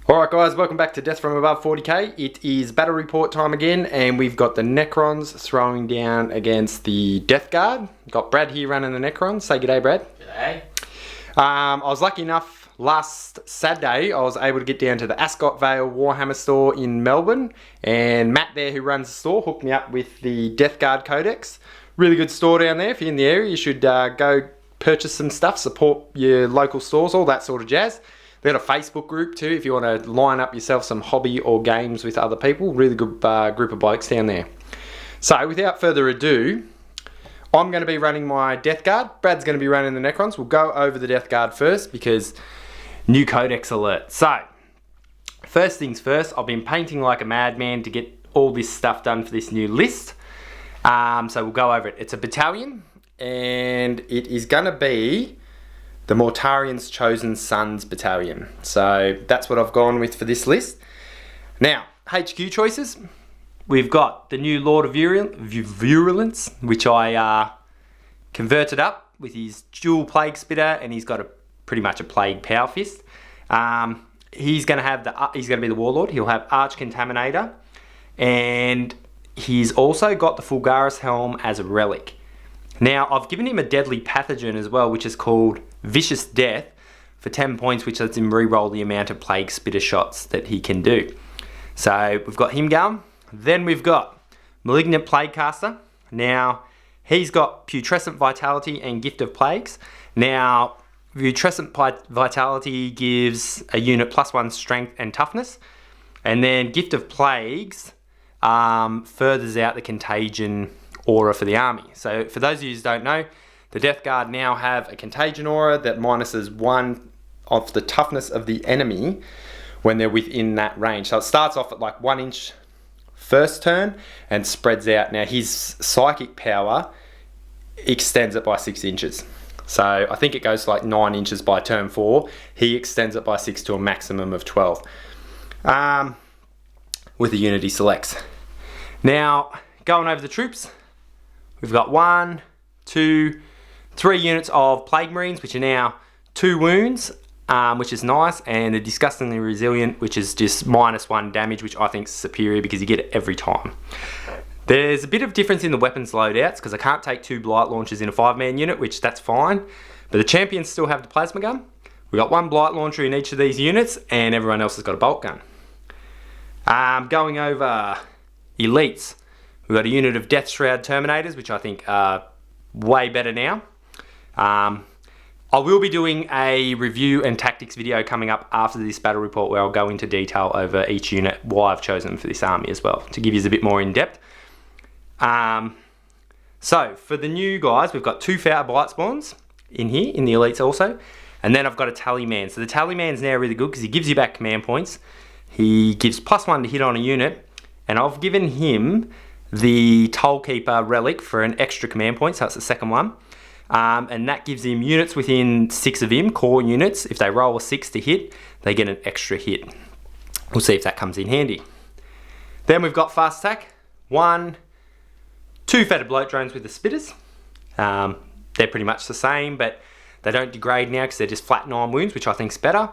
Alright guys, welcome back to Death from Above 40k. It is battle report time again, and we've got the Necrons throwing down against the Death Guard. Got Brad here running the Necrons. Say g'day, Brad. G'day. I was lucky enough last Saturday I was able to get down to the Ascot Vale Warhammer store in Melbourne, and Matt there who runs the store hooked me up with the Death Guard codex. Really good store down there. If you're in the area, you should go purchase some stuff, support your local stores, all that sort of jazz. They've got a Facebook group too if you want to line up yourself some hobby or games with other people. Really good group of blokes down there. So without further ado, I'm going to be running my Death Guard. Brad's going to be running the Necrons. We'll go over the Death Guard first because new codex alert. So first things first, I've been painting like a madman to get all this stuff done for this new list. So we'll go over it. It's a battalion and it is going to be the Mortarian's Chosen Sons Battalion. So that's what I've gone with for this list. Now, HQ choices. We've got the new Lord of Virulence, which I converted up with his dual Plague Spitter, and he's got pretty much a Plague Power Fist. He's going to be the Warlord. He'll have Arch Contaminator, and he's also got the Fulgaris Helm as a relic. Now, I've given him a deadly pathogen as well, which is called Vicious Death for 10 points, which lets him re-roll the amount of Plague Spitter shots that he can do. So we've got him going. Then we've got Malignant Plaguecaster. Now, he's got Putrescent Vitality and Gift of Plagues. Now, Putrescent Vitality gives a unit +1 strength and toughness. And then Gift of Plagues furthers out the contagion aura for the army. So for those of you who don't know, the Death Guard now have a contagion aura that minuses 1 of the toughness of the enemy when they're within that range. So it starts off at like 1 inch first turn and spreads out. Now his psychic power extends it by 6 inches. So I think it goes to like 9 inches by turn 4. He extends it by 6 to a maximum of 12 with the unit he selects. Now going over the troops, we've got 1, 2, 3 units of Plague Marines, which are now 2 wounds, which is nice, and the Disgustingly Resilient, which is just -1 damage, which I think is superior because you get it every time. There's a bit of difference in the weapons loadouts because I can't take 2 Blight Launchers in a 5-man unit, which that's fine, but the champions still have the Plasma Gun. We've got 1 Blight Launcher in each of these units, and everyone else has got a Bolt Gun. Going over Elites, we've got a unit of Death Shroud Terminators, which I think are way better now. I will be doing a review and tactics video coming up after this battle report where I'll go into detail over each unit, why I've chosen them for this army as well, to give you a bit more in depth. So for the new guys, we've got 2 Fought Blight Spawns in here, in the Elites also, and then I've got a Tallyman. So the Tallyman's now really good because he gives you back command points. He gives +1 to hit on a unit, and I've given him the Tollkeeper relic for an extra command point, so that's the second one. And that gives him units within 6 of him, core units. If they roll a 6 to hit, they get an extra hit. We'll see if that comes in handy. Then we've got Fast Attack. 1, 2 Fetid Bloat Drones with the Spitters. They're pretty much the same, but they don't degrade now because they're just flat 9 wounds, which I think is better.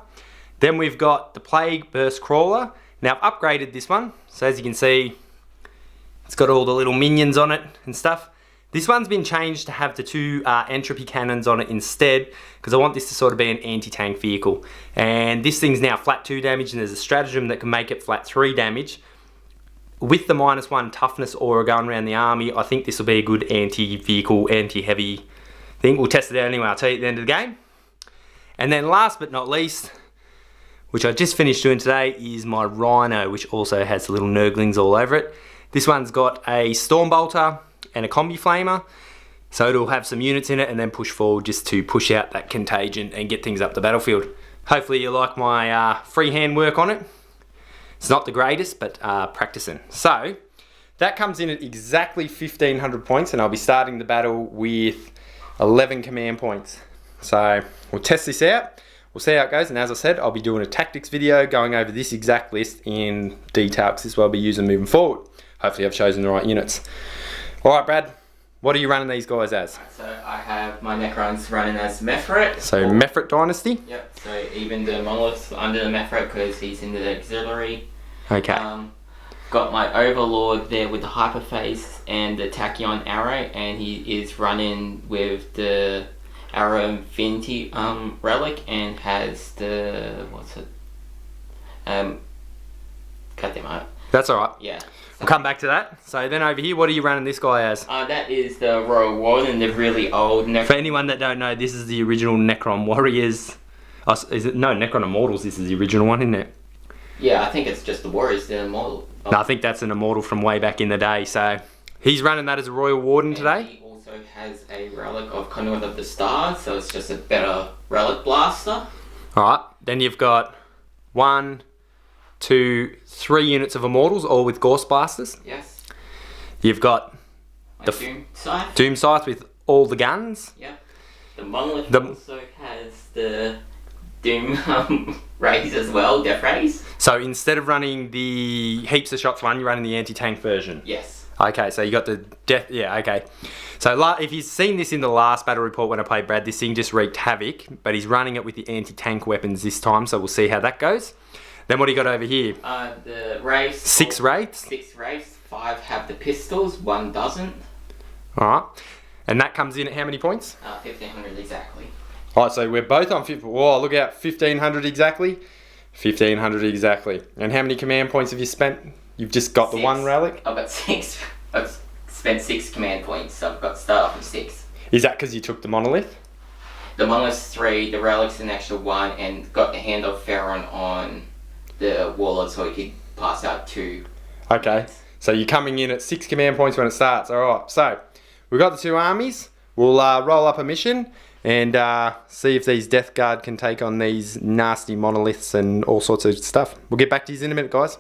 Then we've got the Plague Burst Crawler. Now I've upgraded this one, so as you can see, it's got all the little minions on it and stuff. This one's been changed to have the 2 entropy cannons on it instead because I want this to sort of be an anti-tank vehicle. And this thing's now flat 2 damage, and there's a stratagem that can make it flat 3 damage. With the -1 toughness aura going around the army, I think this will be a good anti-vehicle, anti-heavy thing. We'll test it out anyway, I'll tell you at the end of the game. And then last but not least, which I just finished doing today, is my Rhino, which also has the little Nurglings all over it. This one's got a Stormbolter and a Combi Flamer, so it'll have some units in it and then push forward just to push out that contagion and get things up the battlefield. Hopefully you like my freehand work on it. It's not the greatest, but practicing. So that comes in at exactly 1,500 points, and I'll be starting the battle with 11 command points. So we'll test this out. We'll see how it goes, and as I said, I'll be doing a tactics video going over this exact list in detail because this is what I'll be using moving forward. Hopefully I've chosen the right units. Alright Brad, What are you running these guys as? So I have my Necrons running as Mefret. So Mefret Dynasty? Yep, so even the Monolith's under the Mefret because he's in the auxiliary. Okay. Got my Overlord there with the Hyperface and the Tachyon Arrow, and he is running with the Arrow Infinity Relic and has the... what's it? Cut them out. That's alright. Yeah. We'll come back to that. So then over here, what are you running this guy as? That is the Royal Warden, the really old Necron. For anyone that don't know, this is the original Necron Warriors. Oh, is it? No, Necron Immortals. This is the original one, isn't it? Yeah, I think it's just the Warriors, the Immortal. Oh. No, I think that's an Immortal from way back in the day. So he's running that as a Royal Warden and today. He also has a relic of Conduit of the Stars, so it's just a better relic blaster. Alright, then you've got 1, 2, 3 units of Immortals, all with Gorse Blasters. Yes. You've got the Doom Scythe. Doom Scythe with all the guns. Yep. The Monolith also has the Doom rays as well, Death Rays. So instead of running the heaps of shots one, you're running the anti-tank version. Yes. Okay, so you got the death. Yeah, okay. So if you've seen this in the last battle report when I played Brad, this thing just wreaked havoc, but he's running it with the anti-tank weapons this time, so we'll see how that goes. Then what do you got over here? The Wraiths. 6 Wraiths? 6 Wraiths. 5 have the pistols, 1 doesn't. Alright. And that comes in at how many points? 1500 exactly. Alright, so we're both on 50. Whoa, look out, 1500 exactly. 1500 exactly. And how many command points have you spent? You've just got 6. the 1 relic? I've got 6. I've spent 6 command points, so I've got to start off with 6. Is that because you took the monolith? The monolith's 3, the relic's an extra 1, and got the hand of Pharaon on the Warlord so he could pass out 2. Okay. So you're coming in at 6 command points when it starts. Alright, so we've got the 2 armies. We'll roll up a mission and see if these Death Guard can take on these nasty monoliths and all sorts of stuff. We'll get back to you in a minute, guys.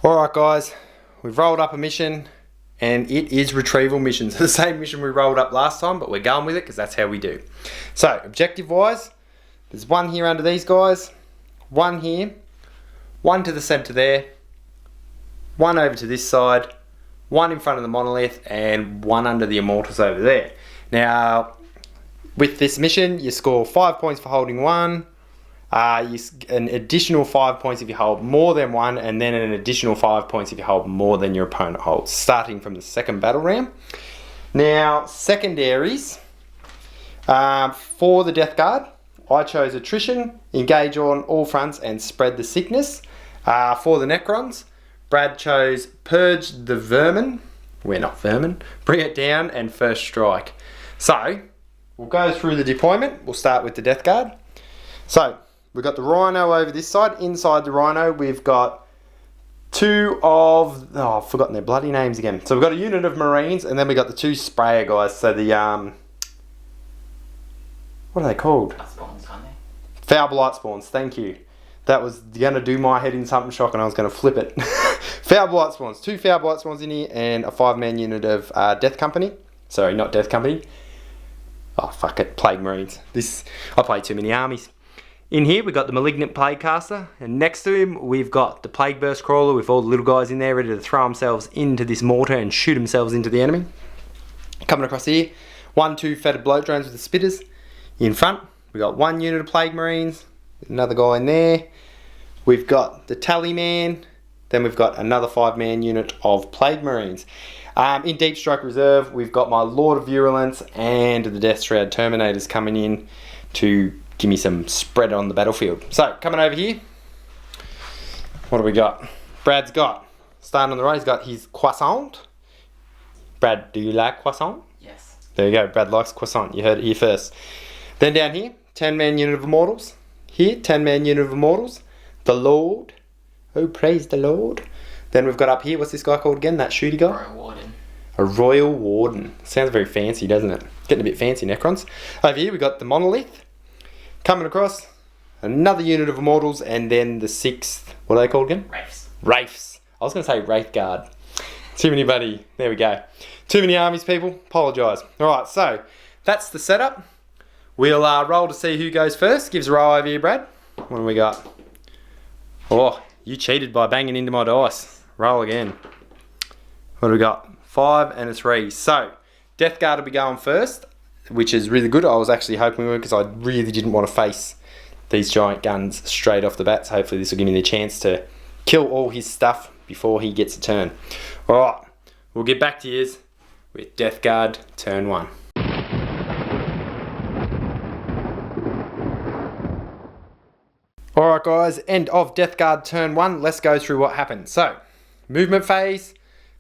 Alright guys, we've rolled up a mission and it is retrieval missions. The same mission we rolled up last time, but we're going with it because that's how we do. So, objective wise, there's 1 here under these guys. 1 here, 1 to the centre there, 1 over to this side, 1 in front of the monolith, and 1 under the Immortals over there. Now, with this mission, you score 5 points for holding 1, an additional 5 points if you hold more than 1, and then an additional 5 points if you hold more than your opponent holds, starting from the second battle round. Now, secondaries, for the Death Guard, I chose attrition, engage on all fronts and spread the sickness. For the Necrons, Brad chose purge the vermin. We're not vermin. Bring it down and first strike. So, we'll go through the deployment. We'll start with the Death Guard. So, we've got the Rhino over this side. Inside the Rhino, we've got 2 of... oh, I've forgotten their bloody names again. So, we've got a unit of Marines and then we've got the 2 sprayer guys. So, the... what are they called? Spawns, aren't they? Foul Blight Spawns, thank you. That was going to do my head in something shock and I was going to flip it. Foul Blight Spawns. 2 Foul Blight Spawns in here and a 5-man unit of Death Company. Sorry, not Death Company. Oh, fuck it. Plague Marines. I play too many armies. In here, we've got the Malignant Plague Caster. And next to him, we've got the Plague Burst Crawler with all the little guys in there ready to throw themselves into this mortar and shoot themselves into the enemy. Coming across here, 1, 2 Fetid Bloat Drones with the Spitters. In front, we've got 1 unit of Plague Marines, another guy in there. We've got the Tally Man, then we've got another 5-man unit of Plague Marines. In Deep Strike Reserve, we've got my Lord of Virulence and the Death Shroud Terminators coming in to give me some spread on the battlefield. So, coming over here, what do we got? Brad's got, starting on the right, he's got his Croissant. Brad, do you like Croissant? Yes. There you go, Brad likes Croissant, you heard it here first. Then down here, 10-man unit of Immortals. Here, 10-man unit of Immortals. The Lord. Oh, praise the Lord. Then we've got up here, what's this guy called again? That shooty guy? Royal Warden. A Royal Warden. Sounds very fancy, doesn't it? Getting a bit fancy, Necrons. Over here, we've got the Monolith. Coming across, another unit of Immortals, and then the 6th, what are they called again? Wraiths. Wraiths. I was going to say Wraith Guard. Too many buddy. There we go. Too many armies, people. Apologise. Alright, so that's the setup. We'll roll to see who goes first. Gives a roll over here, Brad. What do we got? Oh, You cheated by banging into my dice. Roll again. What do we got? 5 and a 3. So, Death Guard will be going first, which is really good. I was actually hoping we would, because I really didn't want to face these giant guns straight off the bat. So hopefully this will give me the chance to kill all his stuff before he gets a turn. Alright, we'll get back to yours with Death Guard turn 1. Alright guys, end of Death Guard turn 1. Let's go through what happened. So, movement phase.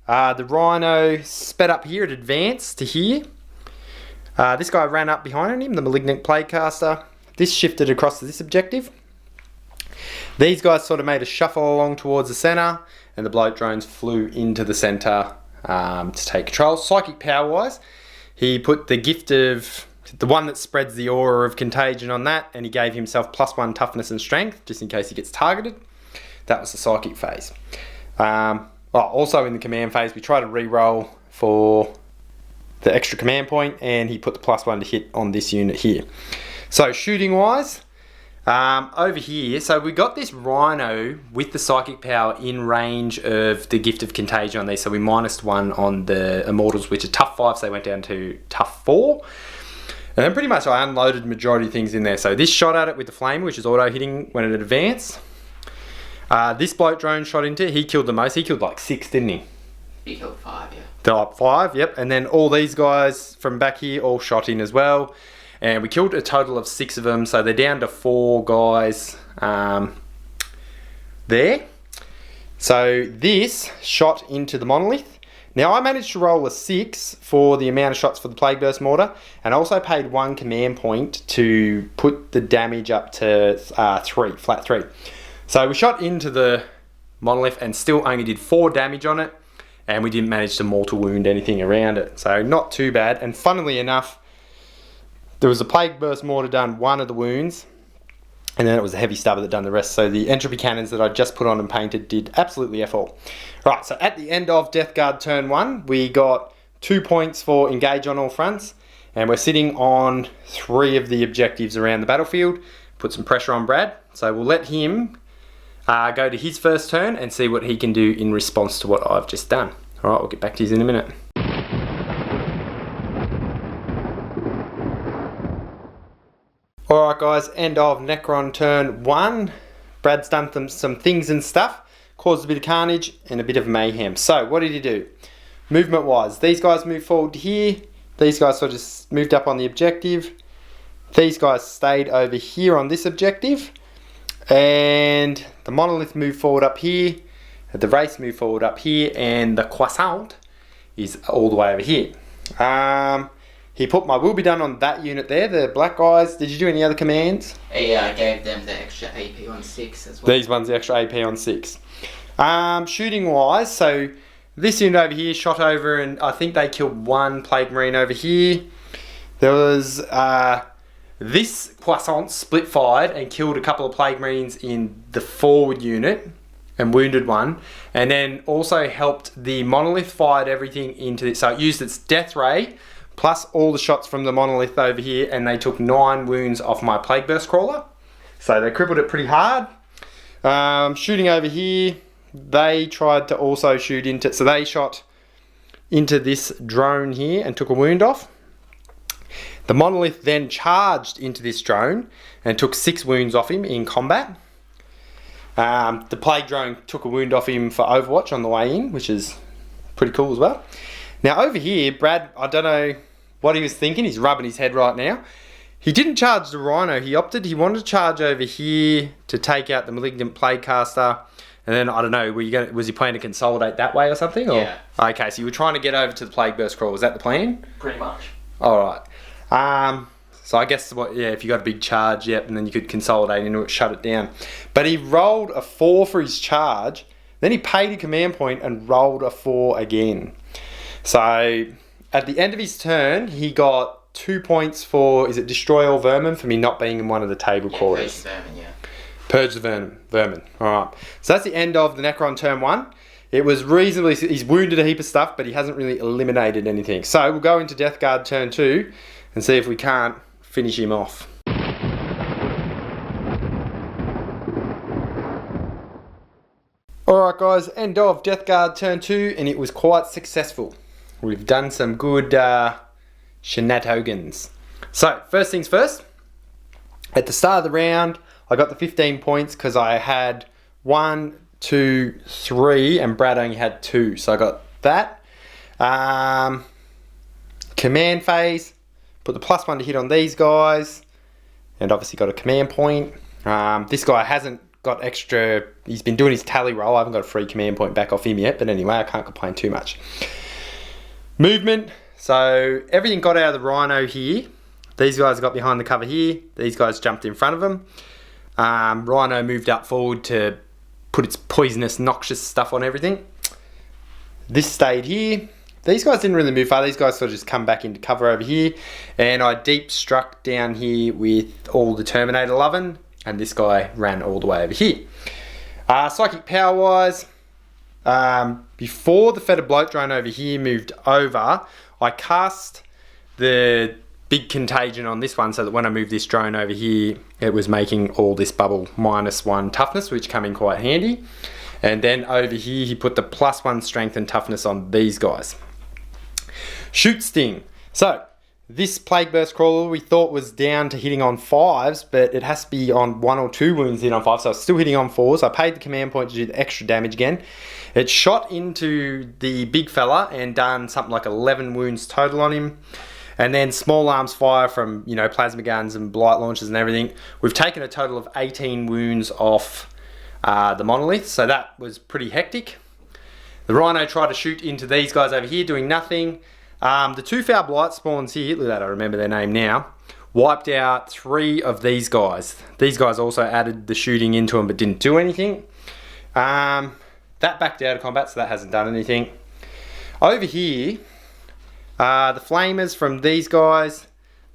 The Rhino sped up here at advance to here. This guy ran up behind him, the Malignant Plaguecaster. This shifted across to this objective. These guys sort of made a shuffle along towards the centre, and the bloat drones flew into the centre to take control. Psychic power wise, he put the gift of the one that spreads the aura of contagion on that, and he gave himself +1 toughness and strength just in case he gets targeted. That was the psychic phase. Also in the command phase, we try to re-roll for the extra command point, and he put the +1 to hit on this unit here. So shooting wise, over here, so we got this Rhino with the psychic power in range of the gift of contagion on these. So we -1 on the Immortals, which are tough 5, so they went down to tough 4. And then pretty much I unloaded the majority of things in there. So this shot at it with the flame, which is auto hitting when it advanced. This bloat drone shot into it, he killed the most. He killed like 6, didn't he? He killed 5, yeah. They're like 5, yep. And then all these guys from back here all shot in as well. And we killed a total of 6 of them. So they're down to 4 guys there. So this shot into the Monolith. Now I managed to roll a 6 for the amount of shots for the Plague Burst Mortar, and I also paid 1 command point to put the damage up to 3, flat 3. So we shot into the Monolith and still only did 4 damage on it, and we didn't manage to mortal wound anything around it. So not too bad, and funnily enough, there was a Plague Burst Mortar done 1 of the wounds, and then it was a heavy stubber that done the rest. So the entropy cannons that I just put on and painted did absolutely F all. Right, so at the end of Death Guard turn 1, we got 2 points for engage on all fronts, and we're sitting on 3 of the objectives around the battlefield. Put some pressure on Brad, so we'll let him go to his first turn and see what he can do in response to what I've just done. All right, we'll get back to you in a minute. Alright guys, end of Necron turn 1. Brad's done some things and stuff, caused a bit of carnage and a bit of mayhem. So what did he do? Movement wise, these guys moved forward to here. These guys sort of just moved up on the objective. These guys stayed over here on this objective. And the Monolith moved forward up here. The Race moved forward up here. And the Croissant is all the way over here. He put my will be done on that unit there, the black guys. Did you do any other commands? Yeah, I gave them the extra AP on 6 as well. These ones, the extra AP on 6. Shooting wise, so this unit over here shot over, and I think they killed 1 Plague Marine over here. There was this Croissant split fired and killed a couple of Plague Marines in the forward unit and wounded 1, and then also helped the Monolith fired everything into it. So it used its death ray plus all the shots from the Monolith over here, and they took 9 wounds off my Plague Burst Crawler. So they crippled it pretty hard. Shooting over here, they tried to also shoot into, so they shot into this drone here and took a wound off. The Monolith then charged into this drone and took 6 wounds off him in combat. The Plague Drone took a wound off him for Overwatch on the way in, which is pretty cool as well. Now over here, Brad, I don't know what he was thinking. He's rubbing his head right now. He didn't charge the Rhino. He wanted to charge over here to take out the Malignant Plaguecaster. And then, I don't know, was he planning to consolidate that way or something? Or? Yeah. Okay, so you were trying to get over to the Plague Burst Crawl. Was that the plan? Pretty much. Alright. So I guess, if you got a big charge, yep, and then you could consolidate into it, shut it down. But he rolled a 4 for his charge. Then he paid a command point and rolled a 4 again. So at the end of his turn, he got 2 points for, is it Destroy All Vermin, for me not being in one of the table crawlers. Purge the Vermin, yeah. Purge the vermin. Alright. So that's the end of the Necron turn 1. It was reasonably, he's wounded a heap of stuff, but he hasn't really eliminated anything. So we'll go into Death Guard turn 2 and see if we can't finish him off. Alright guys, end of Death Guard turn 2, and it was quite successful. We've done some good shenanigans. So, first things first, at the start of the round, I got the 15 points because I had 1, 2, 3, and Brad only had 2. So I got that. Command phase, put the +1 to hit on these guys, and obviously got a command point. This guy hasn't got extra, he's been doing his tally roll. I haven't got a free command point back off him yet, but anyway, I can't complain too much. Movement, so everything got out of the Rhino here. These guys got behind the cover here. These guys jumped in front of them. Rhino moved up forward to put its poisonous, noxious stuff on everything. This stayed here. These guys didn't really move far. These guys sort of just come back into cover over here. And I deep struck down here with all the Terminator loving. And this guy ran all the way over here. Psychic power wise, before the Fetid Bloat Drone over here moved over, I cast the big contagion on this one so that when I moved this drone over here, it was making all this bubble -1 toughness, which come in quite handy. And then over here, he put the +1 strength and toughness on these guys. Shoot Sting. So, this Plague Burst Crawler we thought was down to hitting on 5s, but it has to be on 1 or 2 wounds hit on 5, so I was still hitting on 4s. I paid the command point to do the extra damage again. It shot into the big fella and done something like 11 wounds total on him. And then small arms fire from, you know, plasma guns and blight launchers and everything. We've taken a total of 18 wounds off the monolith, so that was pretty hectic. The Rhino tried to shoot into these guys over here, doing nothing. The 2 foul blight spawns here, look at that, I remember their name now, wiped out 3 of these guys. These guys also added the shooting into them but didn't do anything. That backed out of combat, so that hasn't done anything. Over here, the flamers from these guys,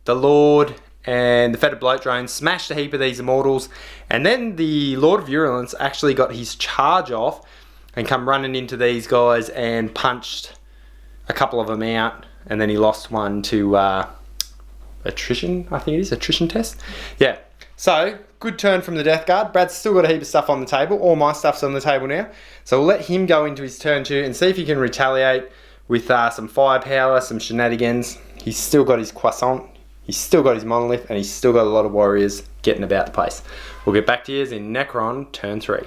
the Lord and the Fetid Bloat Drone smashed a heap of these immortals, and then the Lord of Virulence actually got his charge off and come running into these guys and punched a couple of them out, and then he lost one to attrition, I think it is, attrition test. Yeah, so good turn from the Death Guard. Brad's still got a heap of stuff on the table. All my stuff's on the table now, so we'll let him go into his turn 2 and see if he can retaliate with some firepower, some shenanigans. He's still got his croissant, he's still got his monolith, and he's still got a lot of warriors getting about the place. We'll get back to you in Necron turn 3.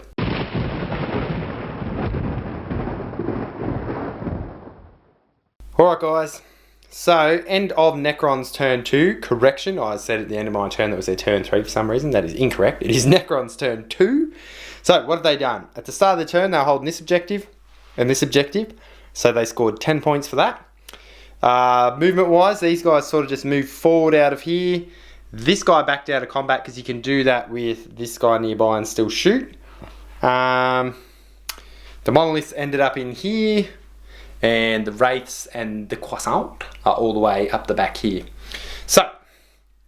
Alright guys, so end of Necron's turn 2, correction, I said at the end of my turn that was their turn 3 for some reason, that is incorrect, it is Necron's turn 2. So what have they done? At the start of the turn they were holding this objective and this objective, so they scored 10 points for that. Movement wise, these guys sort of just moved forward out of here. This guy backed out of combat because you can do that with this guy nearby and still shoot. The monoliths ended up in here, and the wraiths and the croissant are all the way up the back here. So,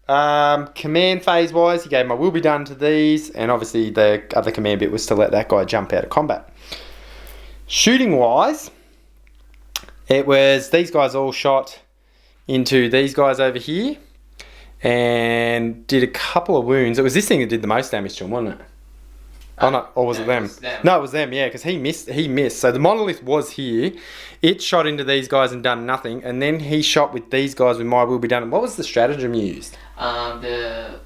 command phase wise, he gave my will be done to these, and obviously the other command bit was to let that guy jump out of combat. Shooting wise, it was these guys all shot into these guys over here and did a couple of wounds. It was this thing that did the most damage to him, wasn't it? Oh no, or was it them? No, it was them, yeah, because he missed. So the monolith was here. It shot into these guys and done nothing, and then he shot with these guys with my will be done. And what was the stratagem you used? The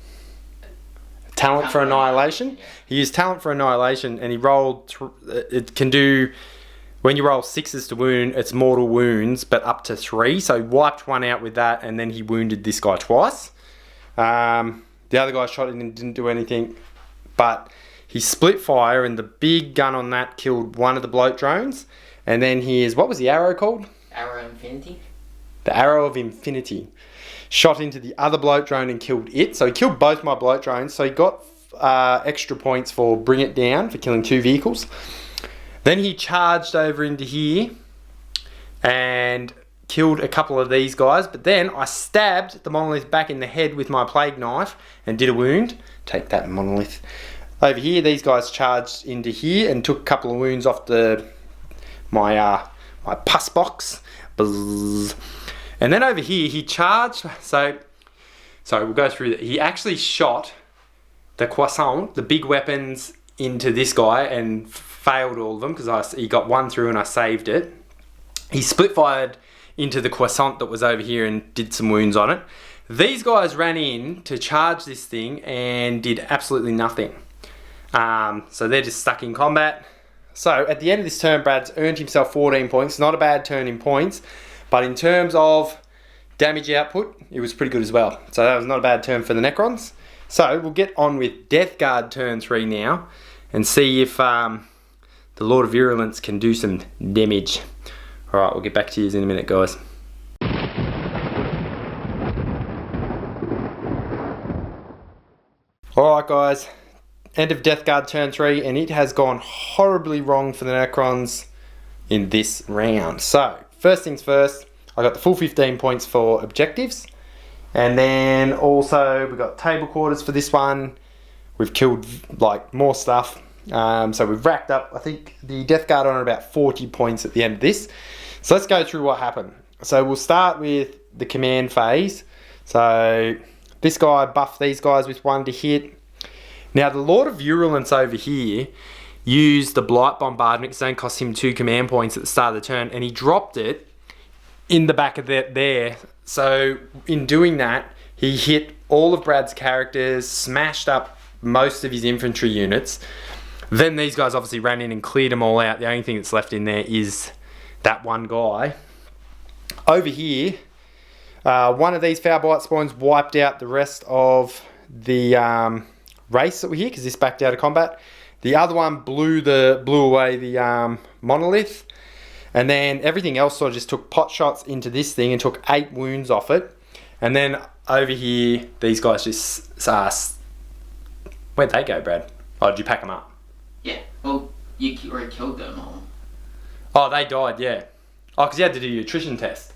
Talent for Annihilation. Yeah. He used Talent for Annihilation, and he rolled. It can do, when you roll 6s to wound, it's mortal wounds, but up to 3. So he wiped one out with that, and then he wounded this guy twice. The other guy shot in and didn't do anything, but he split fire, and the big gun on that killed one of the bloat drones. And then here's, what was the arrow called? Arrow Infinity. The Arrow of Infinity. Shot into the other bloat drone and killed it. So he killed both my bloat drones. So he got extra points for Bring It Down, for killing 2 vehicles. Then he charged over into here and killed a couple of these guys. But then I stabbed the monolith back in the head with my plague knife and did a wound. Take that, monolith. Over here, these guys charged into here and took a couple of wounds off my pus box. Buzz. And then over here, he charged. So we'll go through that. He actually shot the croissant, the big weapons, into this guy and failed all of them because he got one through and I saved it. He split fired into the croissant that was over here and did some wounds on it. These guys ran in to charge this thing and did absolutely nothing. So they're just stuck in combat. So at the end of this turn, Brad's earned himself 14 points. Not a bad turn in points, but in terms of damage output, it was pretty good as well. So that was not a bad turn for the Necrons. So we'll get on with Death Guard turn 3 now and see if the Lord of Virulence can do some damage. Alright, we'll get back to you in a minute, guys. Alright guys, end of Death Guard turn 3, and it has gone horribly wrong for the Necrons in this round. So, first things first, I got the full 15 points for objectives, and then also we got table quarters for this one. We've killed like more stuff, so we've racked up, I think, the Death Guard on about 40 points at the end of this. So let's go through what happened. So we'll start with the command phase. So this guy buffed these guys with 1 to hit. Now the Lord of Virulence over here used the Blight Bombardment because it only cost him 2 command points at the start of the turn, and he dropped it in the back of there. So in doing that, he hit all of Brad's characters, smashed up most of his infantry units. Then these guys obviously ran in and cleared them all out. The only thing that's left in there is that one guy. Over here, one of these Foul Blight spawns wiped out the rest of the race that were here because this backed out of combat. The other one blew away the monolith, and then everything else sort of just took pot shots into this thing and took 8 wounds off it. And then over here, these guys just where'd they go, Brad? Oh, did you pack them up? Yeah, well, you already killed them all. Oh, they died, yeah. Oh, because you had to do your attrition test.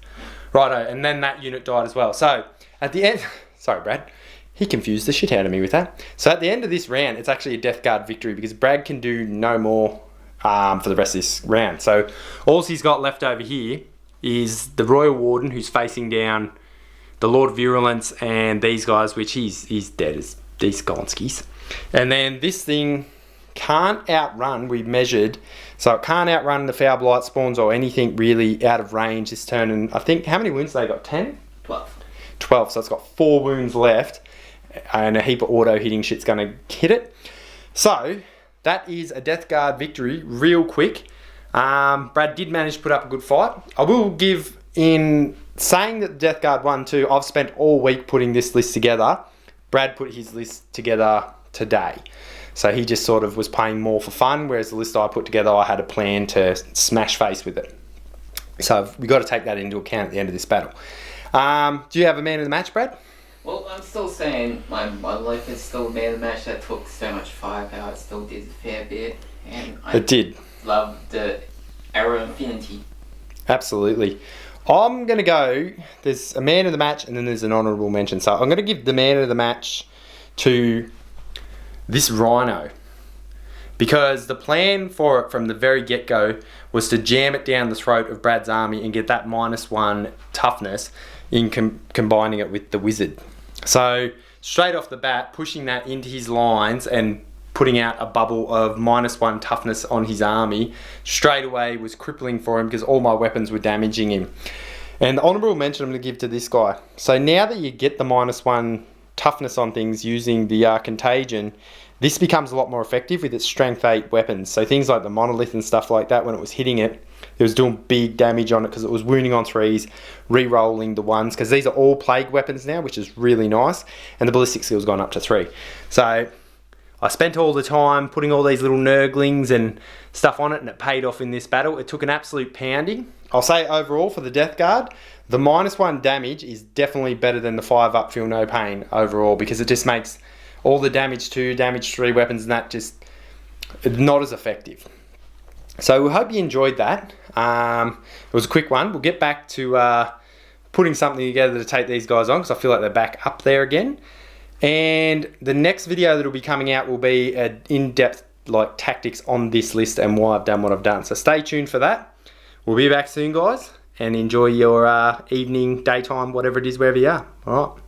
Righto, and then that unit died as well. So, at the end... Sorry, Brad. He confused the shit out of me with that. So, at the end of this round, it's actually a Death Guard victory because Brad can do no more for the rest of this round. So, all he's got left over here is the Royal Warden, who's facing down the Lord of Virulence and these guys, which he's dead as these Gonskis. And then this thing can't outrun, we measured, so it can't outrun the Foul Blight spawns or anything really out of range this turn. And I think, how many wounds they got? 10? 12, so it's got 4 wounds left, and a heap of auto hitting shit's going to hit it. So, that is a Death Guard victory real quick. Brad did manage to put up a good fight. I will give, in saying that the Death Guard won too, I've spent all week putting this list together. Brad put his list together today. So he just sort of was playing more for fun, whereas the list I put together, I had a plan to smash face with it. So we've got to take that into account at the end of this battle. Do you have a man of the match, Brad? Well, I'm still saying my life is still a man of the match. That took so much firepower. It still did a fair bit. And It did. Love the Arrow Infinity. Absolutely. I'm going to go, there's a man of the match and then there's an honourable mention. So I'm going to give the man of the match to this Rhino, because the plan for it from the very get-go was to jam it down the throat of Brad's army and get that -1 toughness in combining it with the wizard. So straight off the bat, pushing that into his lines and putting out a bubble of -1 toughness on his army straight away was crippling for him because all my weapons were damaging him. And the honourable mention I'm going to give to this guy. So now that you get the -1 toughness on things using the contagion, this becomes a lot more effective with its strength 8 weapons. So things like the monolith and stuff like that, when it was hitting it, it was doing big damage on it because it was wounding on 3s, re-rolling the 1s, because these are all plague weapons now, which is really nice, and the ballistic skill's gone up to 3. So I spent all the time putting all these little nurglings and stuff on it, and it paid off in this battle. It took an absolute pounding. I'll say overall for the Death Guard, the -1 damage is definitely better than the 5 up feel no pain overall, because it just makes all the damage 2, damage 3 weapons and that just not as effective. So we hope you enjoyed that. It was a quick one. We'll get back to putting something together to take these guys on, because I feel like they're back up there again. And the next video that will be coming out will be an in-depth like tactics on this list and why I've done what I've done. So stay tuned for that. We'll be back soon, guys, and enjoy your evening, daytime, whatever it is, wherever you are. All right.